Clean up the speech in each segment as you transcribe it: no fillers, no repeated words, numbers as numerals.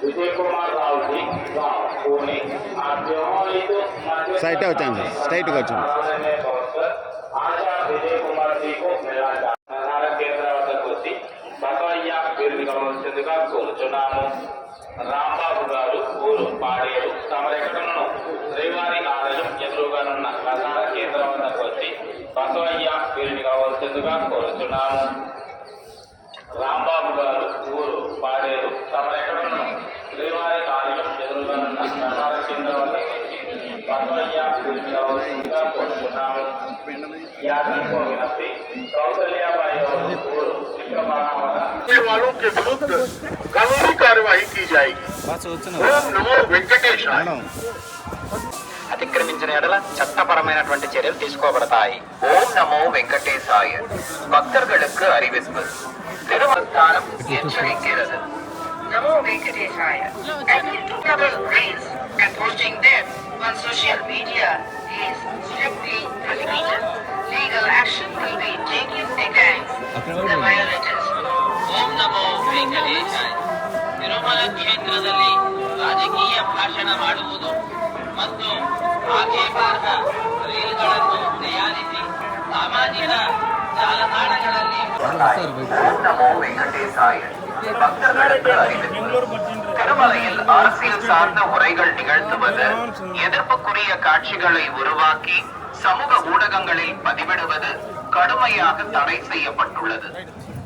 विजय कुमार राव जी गाँव पुणे साइट వచ్చాను స్ట్రైట్ గా వచ్చాను आशा विजय कुमार जी को मिला प्रधान केंद्र वద్దకు వచ్చి బసవయ్య బిరుదు గమనించేందుగా కోరుచున్నాము. రాంబాబు గారు ఊరు పాడేరు తమరెక్కడను శ్రీవారి ఆలయం ఎదురుగానున్న ప్రధాన కేంద్రం వద్దకు వచ్చి బసవయ్య బిరుదు గమనించేందుగా కోరుచున్నాము. రాంబాబు గారు ఊరు పాడేరు తమరెక్కడను శ్రీవారి ఆలయం ఎదురుగానున్న ప్రధాన కేంద్రం వద్దకు వచ్చి బసవయ్య బిరుదు గమనించేందుగా కోరుచున్నాము. वालों के विरुद्ध कानूनी कार्यवाही की जाएगी. ओम नमो वेंकटेशाय. అతిక్రమించిన ఎడల చట్టపరమైనటువంటి చర్యలు తీసుకోబడతాయి. ఓం నమో వెంకటేశాయ. భక్తர்களுக்கு அறிவிப்பு. திருவஸ்தானம் எச்சரிக்கிறது. Namo Venkatesaya. Applicable reels and posting them on social media is strictly prohibited. Legal action will be taken against the violators. ಓಂ ನಮೋ ವೆಂಕಟೇಶಾಯ. ತಿರುಮಲ ಕ್ಷೇತ್ರದಲ್ಲಿ ರಾಜಕೀಯ ಭಾಷಣ ಮಾಡುವುದು ಮತ್ತು ಆಕ್ಷೇಪಾರ್ಹ ರೀಲ್ಗಳನ್ನು ತಯಾರಿಸಿ ಸಾಮಾಜಿಕ ಜಾಲತಾಣಗಳಲ್ಲಿ ஓம் நமோ வெங்கடேசாய. பக்தர்களுக்கு அறிவிப்பு. திருமலையில் அரசியல் சார்ந்த உரைகள் நிகழ்த்துவது, எதிர்ப்புக்குரிய காட்சிகளை உருவாக்கி சமூக ஊடகங்களில் பதிவிடுவது கடுமையாக தடை செய்யப்பட்டுள்ளது.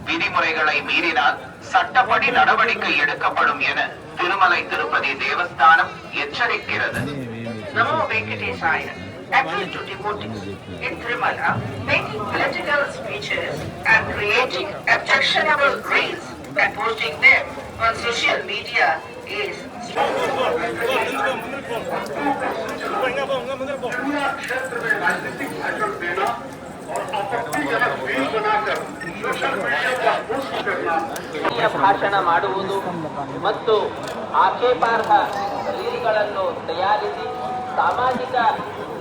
விதிமுறைகளை மீறினால் சட்டப்படி நடவடிக்கை எடுக்கப்படும் என Thirumalai Tirupati Devasthanam எச்சரிக்கிறது. Namo Venkatesaya. Appeal to devotees in Tirumala, making political speeches and creating objectionable reels and posting them on social media is क्षेत्र में राजनीतिक भाषण देना और आपत्तिजनक रील बनाकर सोशल मीडिया पर पोस्ट करना. ಭಾಷಣ ಮಾಡುವುದು ಮತ್ತು ಆಕ್ಷೇಪಾರ್ಹ ರೀಲ್ಗಳನ್ನು ತಯಾರಿಸಿ ಸಾಮಾಜಿಕ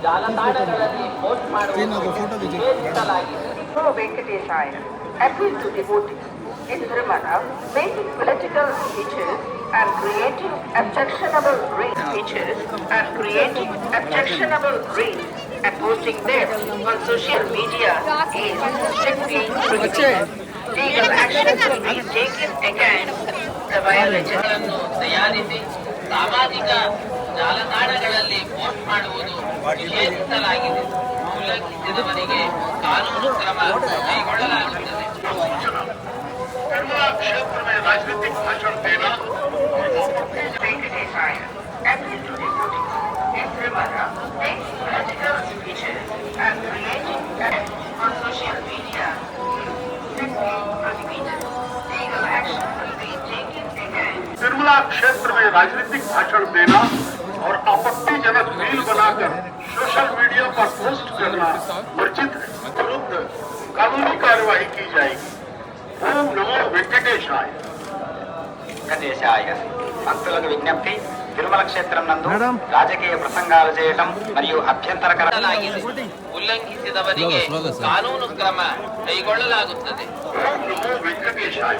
ಜಾಲತಾಣಗಳಲ್ಲಿ ಪೋಸ್ಟ್ ಮಾಡುವುದು ನಿಷೇಧಿಸಲಾಗಿದೆ. Namo Venkatesaya. Appeal to devotees in Tirumala, making political speeches and creating objectionable reels and posting them on social media is strictly prohibited. Legal action will be taken against the violators. ಗಳನ್ನು ತಯಾರಿಸಿ ಸಾಮಾಜಿಕ ಜಾಲತಾಣಗಳಲ್ಲಿ post ಮಾಡುವುದು ನಿಷೇಧಿಸಲಾಗಿದೆ. ಉಲ್ಲಂಘಿಸಿದವರಿಗೆ ಕಾನೂನು ಕ್ರಮ ಕೈಗೊಳ್ಳಲಾಗುತ್ತದೆ. तिरुमला क्षेत्र में राजनीतिक भाषण देना और Venkatesaya. Appeal to devotees in Tirumala, making political speeches and creating on social media is strictly prohibited. Legal action will be taken against. Tirumala क्षेत्र में राजनीतिक भाषण देना और आपत्तिजनक रील बनाकर सोशल मीडिया पर पोस्ट करना वर्जित है. विरुद्ध कानूनी कार्यवाही की जाएगी. ओम नमो वेंकटेशाय. వెంకటేశాయ. భక్తులకు విజ్ఞప్తి. తిరుమల క్షేత్రం నందు రాజకీయ ప్రసంగాలు చేయటం మరియు అభ్యంతరకర ಉಲ್ಲಂಘಿಸಿದವರಿಗೆ ಕಾನೂನು ಕ್ರಮ ಕೈಗೊಳ್ಳಲಾಗುತ್ತದೆ. ओम नमो वेंकटेशाय.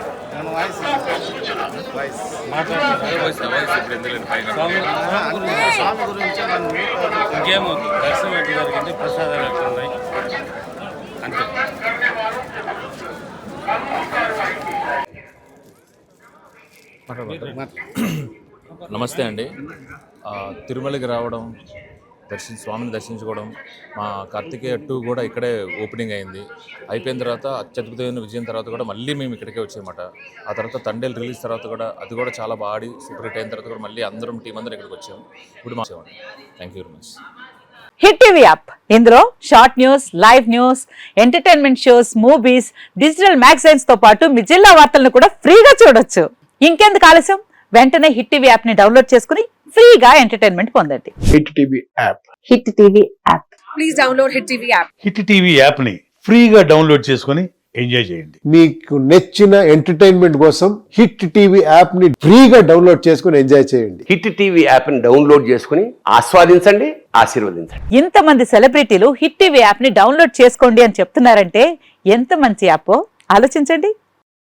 सूचना స్వామి గురించి ఇంకేమో దర్శనం ఎట్లా జరిగింది, ప్రసాదాలు ఎట్లా ఉన్నాయి అంతే. करने वालों के विरुद्ध कानूनी कार्यवाही की जाएगी. నమస్తే అండి. తిరుమలకి రావడం, స్వామిని దర్శించుకోవడం, మా కార్తికేయ 2 కూడా ఇక్కడే ఓపెనింగ్ అయింది. అయిపోయిన తర్వాత అత్యద్భుతమైన విజయం తర్వాత కూడా మళ్ళీ మేము ఇక్కడికే వచ్చామట. ఆ తర్వాత తండేలు రిలీజ్ తర్వాత కూడా అది కూడా చాలా బాగా ఆడి సూపర్ హిట్ అయిన తర్వాత కూడా మళ్ళీ అందరం టీం అందరం ఇక్కడికి వచ్చాము. ఇప్పుడు మా thank you very much. Hit TV app, ఇందులో short news, live news, entertainment shows, movies, digital magazines తో పాటు మీ జిల్లా వార్తలను కూడా ఫ్రీగా చూడొచ్చు. ఇంకెందుకు ఆలస్యం, వెంటనే హిట్ టీవీ యాప్ ని డౌన్లోడ్ చేసుకుని ఫ్రీగా ఎంటర్టైన్మెంట్ పొందండి. Hit TV app. Hit TV app. Please download Hit TV app. Hit TV యాప్ని ఫ్రీగా డౌన్లోడ్ చేసుకొని ఎంజాయ్ చేయండి. మీకు నచ్చిన ఎంటర్టైన్మెంట్ కోసం హిట్ టీవీ యాప్ ని ఫ్రీగా డౌన్లోడ్ చేసుకుని ఎంజాయ్ చేయండి. హిట్ టీవీ యాప్ని డౌన్లోడ్ చేసుకుని ఆస్వాదించండి, ఆశీర్వదించండి. ఇంతమంది సెలబ్రిటీలు హిట్ టీవీ యాప్ ని డౌన్లోడ్ చేసుకోండి అని చెప్తున్నారంటే ఎంత మంచి యాప్ ఆలోచించండి.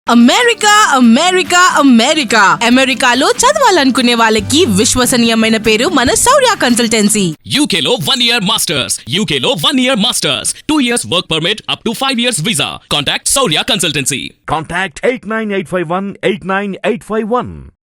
అమెరికా అమెరికా అమెరికా అమెరికాలో చదవాలనుకునే వాళ్ళకి విశ్వసనీయమైన పేరు మన శౌర్య కన్సల్టెన్సీ. UK లో 1 year masters. UK లో 1 year masters. 2 years work permit up to 5 years visa. Contact Saurya Consultancy. Contact 89851 89851.